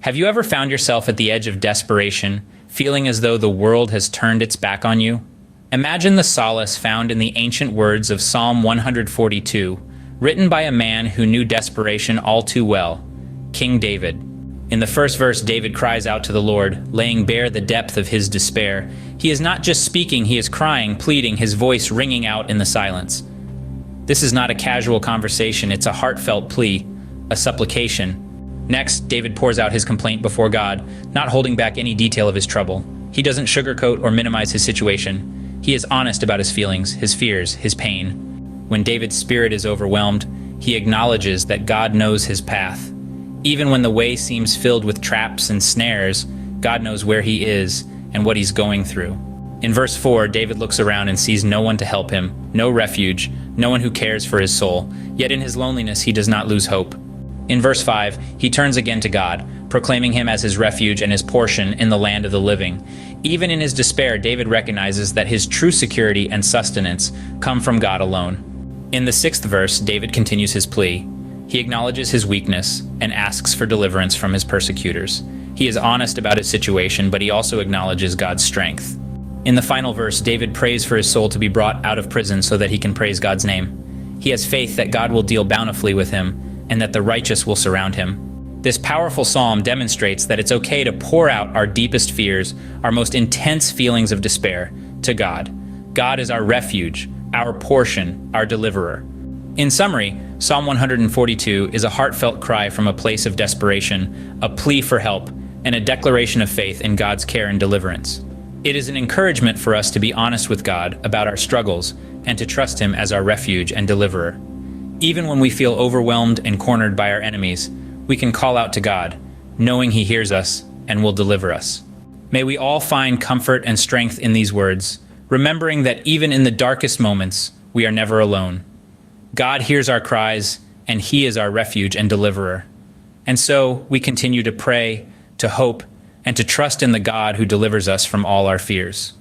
Have you ever found yourself at the edge of desperation, feeling as though the world has turned its back on you? Imagine the solace found in the ancient words of Psalm 142, written by a man who knew desperation all too well, King David. In the first verse, David cries out to the Lord, laying bare the depth of his despair. He is not just speaking, he is crying, pleading, his voice ringing out in the silence. This is not a casual conversation, it's a heartfelt plea, a supplication. Next, David pours out his complaint before God, not holding back any detail of his trouble. He doesn't sugarcoat or minimize his situation. He is honest about his feelings, his fears, his pain. When David's spirit is overwhelmed, he acknowledges that God knows his path. Even when the way seems filled with traps and snares, God knows where he is and what he's going through. In verse 4, David looks around and sees no one to help him, no refuge, no one who cares for his soul. Yet in his loneliness, he does not lose hope. In verse 5, he turns again to God, proclaiming him as his refuge and his portion in the land of the living. Even in his despair, David recognizes that his true security and sustenance come from God alone. In the 6th verse, David continues his plea. He acknowledges his weakness and asks for deliverance from his persecutors. He is honest about his situation, but he also acknowledges God's strength. In the final verse, David prays for his soul to be brought out of prison so that he can praise God's name. He has faith that God will deal bountifully with him and that the righteous will surround him. This powerful psalm demonstrates that it's okay to pour out our deepest fears, our most intense feelings of despair, to God. God is our refuge, our portion, our deliverer. In summary, Psalm 142 is a heartfelt cry from a place of desperation, a plea for help, and a declaration of faith in God's care and deliverance. It is an encouragement for us to be honest with God about our struggles and to trust Him as our refuge and deliverer. Even when we feel overwhelmed and cornered by our enemies, we can call out to God, knowing He hears us and will deliver us. May we all find comfort and strength in these words, remembering that even in the darkest moments, we are never alone. God hears our cries, and He is our refuge and deliverer. And so we continue to pray, to hope, and to trust in the God who delivers us from all our fears.